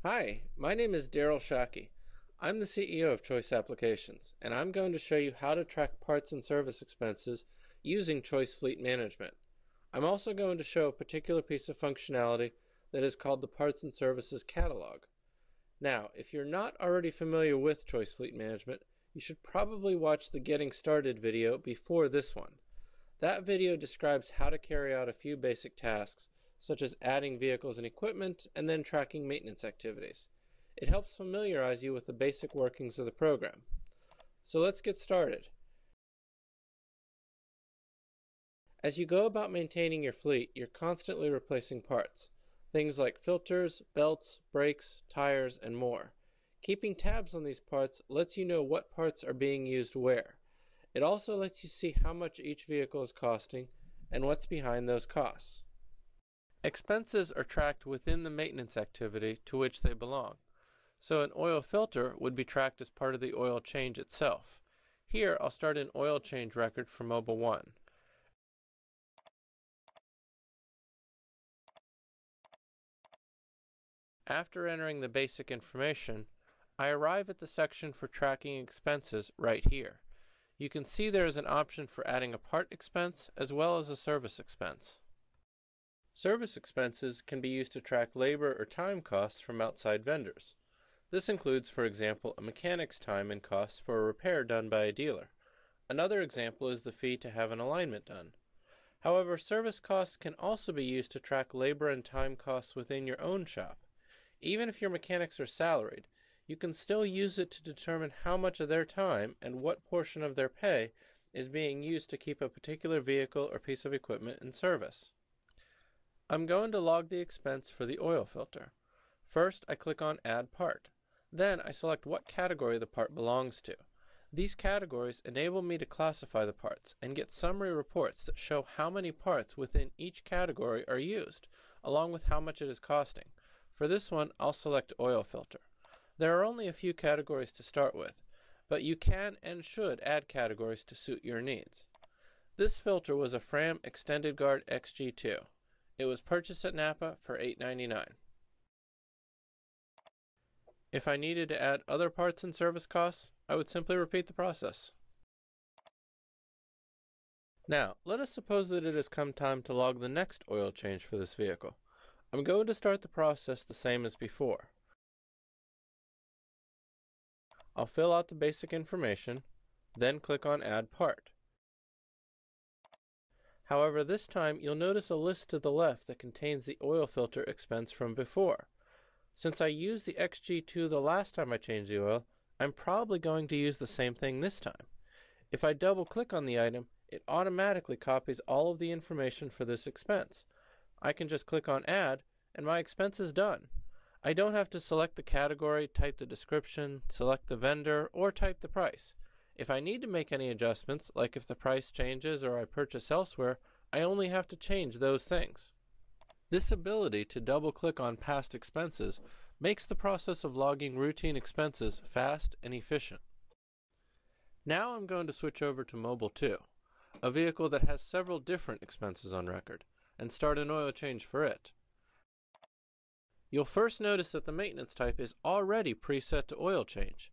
Hi, my name is Daryl Shockey. I'm the CEO of Choice Applications, and I'm going to show you how to track parts and service expenses using Choice Fleet Management. I'm also going to show a particular piece of functionality that is called the Parts and Services Catalog. Now, if you're not already familiar with Choice Fleet Management, you should probably watch the Getting Started video before this one. That video describes how to carry out a few basic tasks, such as adding vehicles and equipment, and then tracking maintenance activities. It helps familiarize you with the basic workings of the program. So let's get started. As you go about maintaining your fleet, you're constantly replacing parts. Things like filters, belts, brakes, tires, and more. Keeping tabs on these parts lets you know what parts are being used where. It also lets you see how much each vehicle is costing and what's behind those costs. Expenses are tracked within the maintenance activity to which they belong. So an oil filter would be tracked as part of the oil change itself. Here I'll start an oil change record for Mobil 1. After entering the basic information, I arrive at the section for tracking expenses right here. You can see there is an option for adding a part expense as well as a service expense. Service expenses can be used to track labor or time costs from outside vendors. This includes, for example, a mechanic's time and costs for a repair done by a dealer. Another example is the fee to have an alignment done. However, service costs can also be used to track labor and time costs within your own shop. Even if your mechanics are salaried, you can still use it to determine how much of their time and what portion of their pay is being used to keep a particular vehicle or piece of equipment in service. I'm going to log the expense for the oil filter. First, I click on Add Part. Then I select what category the part belongs to. These categories enable me to classify the parts and get summary reports that show how many parts within each category are used, along with how much it is costing. For this one, I'll select Oil Filter. There are only a few categories to start with, but you can and should add categories to suit your needs. This filter was a Fram Extended Guard XG2. It was purchased at Napa for $8.99. If I needed to add other parts and service costs, I would simply repeat the process. Now, let us suppose that it has come time to log the next oil change for this vehicle. I'm going to start the process the same as before. I'll fill out the basic information, then click on Add Part. However, this time you'll notice a list to the left that contains the oil filter expense from before. Since I used the XG2 the last time I changed the oil, I'm probably going to use the same thing this time. If I double-click on the item, it automatically copies all of the information for this expense. I can just click on Add, and my expense is done. I don't have to select the category, type the description, select the vendor, or type the price. If I need to make any adjustments, like if the price changes or I purchase elsewhere, I only have to change those things. This ability to double-click on past expenses makes the process of logging routine expenses fast and efficient. Now I'm going to switch over to Mobil 2, a vehicle that has several different expenses on record, and start an oil change for it. You'll first notice that the maintenance type is already preset to oil change.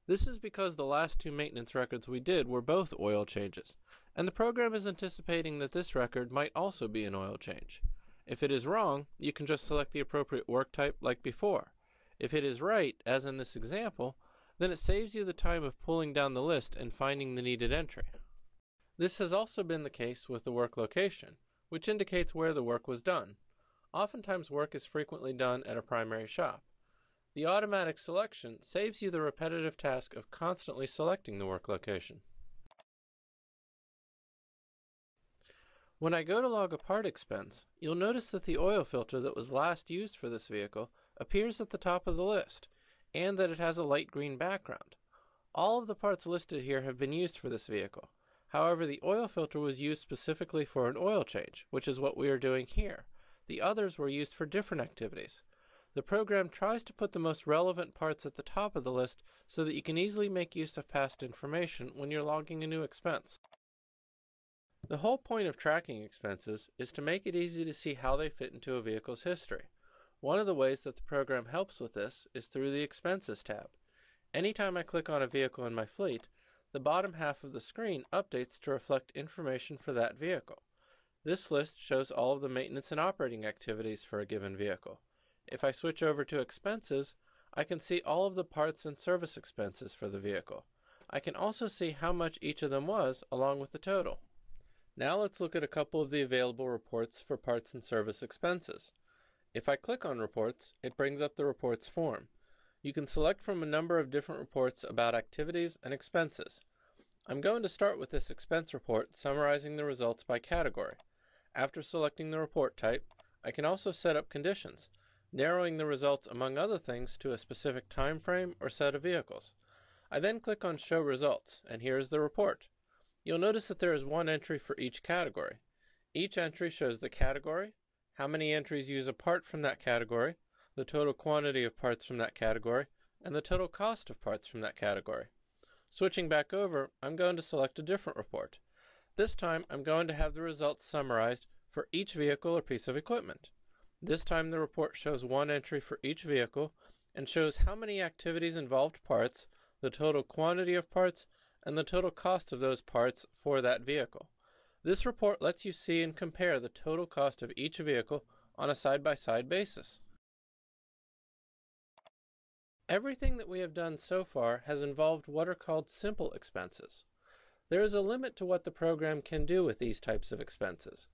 This is because the last two maintenance records we did were both oil changes, and the program is anticipating that this record might also be an oil change. If it is wrong, you can just select the appropriate work type like before. If it is right, as in this example, then it saves you the time of pulling down the list and finding the needed entry. This has also been the case with the work location, which indicates where the work was done. Oftentimes work is frequently done at a primary shop. The automatic selection saves you the repetitive task of constantly selecting the work location. When I go to log a part expense, you'll notice that the oil filter that was last used for this vehicle appears at the top of the list, and that it has a light green background. All of the parts listed here have been used for this vehicle. However, the oil filter was used specifically for an oil change, which is what we are doing here. The others were used for different activities. The program tries to put the most relevant parts at the top of the list so that you can easily make use of past information when you're logging a new expense. The whole point of tracking expenses is to make it easy to see how they fit into a vehicle's history. One of the ways that the program helps with this is through the Expenses tab. Anytime I click on a vehicle in my fleet, the bottom half of the screen updates to reflect information for that vehicle. This list shows all of the maintenance and operating activities for a given vehicle. If I switch over to Expenses, I can see all of the parts and service expenses for the vehicle. I can also see how much each of them was along with the total. Now let's look at a couple of the available reports for parts and service expenses. If I click on Reports, it brings up the Reports form. You can select from a number of different reports about activities and expenses. I'm going to start with this expense report summarizing the results by category. After selecting the report type, I can also set up conditions, narrowing the results among other things to a specific time frame or set of vehicles. I then click on Show Results, and here is the report. You'll notice that there is one entry for each category. Each entry shows the category, how many entries use a part from that category, the total quantity of parts from that category, and the total cost of parts from that category. Switching back over, I'm going to select a different report. This time, I'm going to have the results summarized for each vehicle or piece of equipment. This time, the report shows one entry for each vehicle and shows how many activities involved parts, the total quantity of parts, and the total cost of those parts for that vehicle. This report lets you see and compare the total cost of each vehicle on a side-by-side basis. Everything that we have done so far has involved what are called simple expenses. There is a limit to what the program can do with these types of expenses.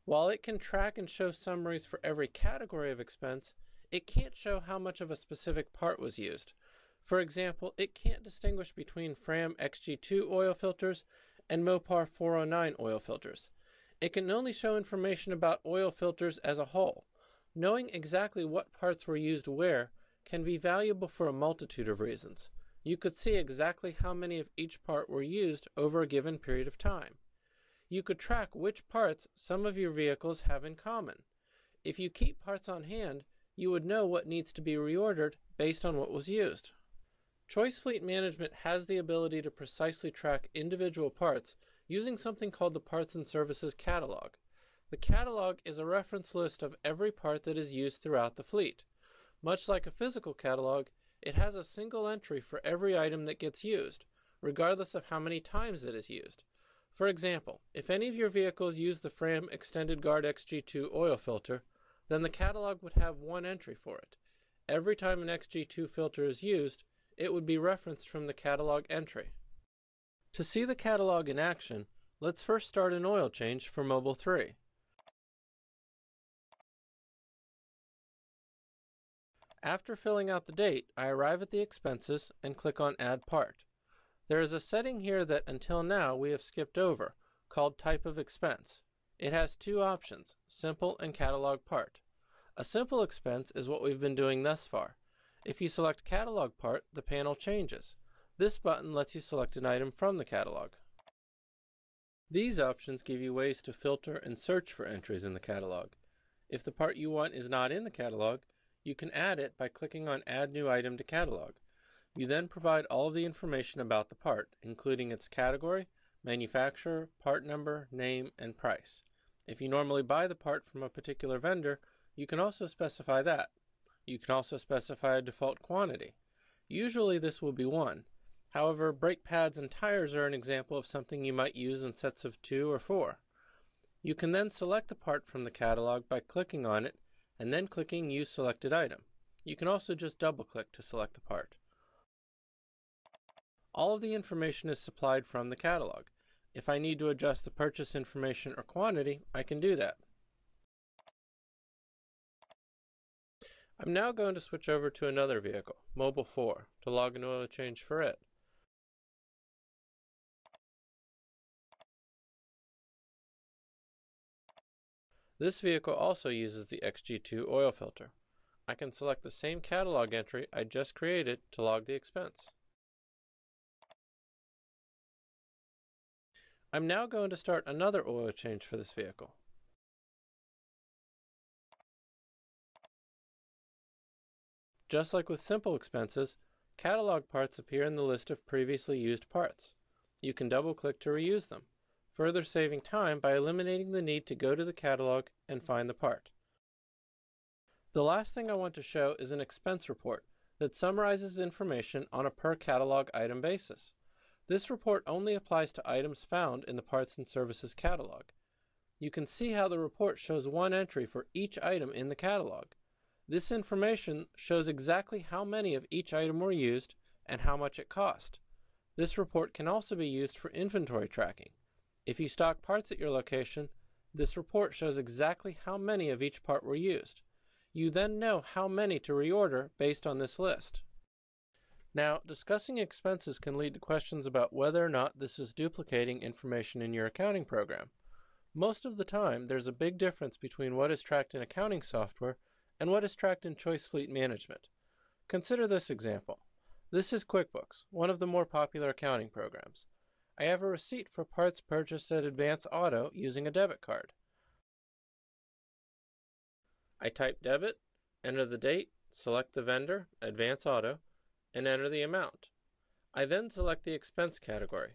While it can track and show summaries for every category of expense, it can't show how much of a specific part was used. For example, it can't distinguish between Fram XG2 oil filters and Mopar 409 oil filters. It can only show information about oil filters as a whole. Knowing exactly what parts were used where can be valuable for a multitude of reasons. You could see exactly how many of each part were used over a given period of time. You could track which parts some of your vehicles have in common. If you keep parts on hand, you would know what needs to be reordered based on what was used. Choice Fleet Management has the ability to precisely track individual parts using something called the Parts and Services Catalog. The catalog is a reference list of every part that is used throughout the fleet. Much like a physical catalog, it has a single entry for every item that gets used, regardless of how many times it is used. For example, if any of your vehicles use the Fram Extended Guard XG2 oil filter, then the catalog would have one entry for it. Every time an XG2 filter is used, it would be referenced from the catalog entry. To see the catalog in action, let's first start an oil change for Mobil 3. After filling out the date, I arrive at the expenses and click on Add Part. There is a setting here that until now we have skipped over, called Type of Expense. It has two options, Simple and Catalog Part. A simple expense is what we've been doing thus far. If you select Catalog Part, the panel changes. This button lets you select an item from the catalog. These options give you ways to filter and search for entries in the catalog. If the part you want is not in the catalog, you can add it by clicking on Add New Item to Catalog. You then provide all of the information about the part, including its category, manufacturer, part number, name, and price. If you normally buy the part from a particular vendor, you can also specify that. You can also specify a default quantity. Usually this will be 1. However, brake pads and tires are an example of something you might use in sets of 2 or 4. You can then select the part from the catalog by clicking on it and then clicking Use Selected Item. You can also just double-click to select the part. All of the information is supplied from the catalog. If I need to adjust the purchase information or quantity, I can do that. I'm now going to switch over to another vehicle, Mobil 4, to log an oil change for it. This vehicle also uses the XG2 oil filter. I can select the same catalog entry I just created to log the expense. I'm now going to start another oil change for this vehicle. Just like with simple expenses, catalog parts appear in the list of previously used parts. You can double-click to reuse them, further saving time by eliminating the need to go to the catalog and find the part. The last thing I want to show is an expense report that summarizes information on a per catalog item basis. This report only applies to items found in the Parts and Services catalog. You can see how the report shows one entry for each item in the catalog. This information shows exactly how many of each item were used and how much it cost. This report can also be used for inventory tracking. If you stock parts at your location, this report shows exactly how many of each part were used. You then know how many to reorder based on this list. Now, discussing expenses can lead to questions about whether or not this is duplicating information in your accounting program. Most of the time, there's a big difference between what is tracked in accounting software and what is tracked in Choice Fleet Management. Consider this example. This is QuickBooks, one of the more popular accounting programs. I have a receipt for parts purchased at Advance Auto using a debit card. I type debit, enter the date, select the vendor, Advance Auto, and enter the amount. I then select the expense category.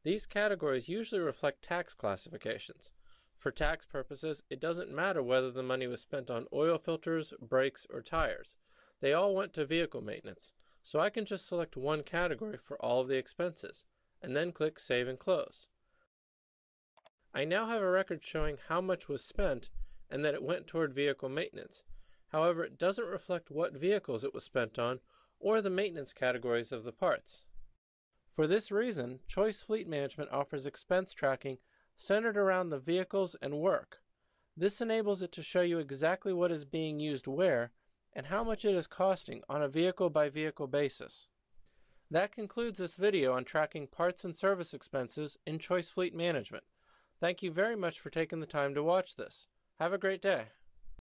These categories usually reflect tax classifications. For tax purposes, it doesn't matter whether the money was spent on oil filters, brakes, or tires. They all went to vehicle maintenance, so I can just select one category for all of the expenses, and then click Save and Close. I now have a record showing how much was spent and that it went toward vehicle maintenance. However, it doesn't reflect what vehicles it was spent on or the maintenance categories of the parts. For this reason, Choice Fleet Management offers expense tracking centered around the vehicles and work. This enables it to show you exactly what is being used where and how much it is costing on a vehicle-by-vehicle basis. That concludes this video on tracking parts and service expenses in Choice Fleet Management. Thank you very much for taking the time to watch this. Have a great day.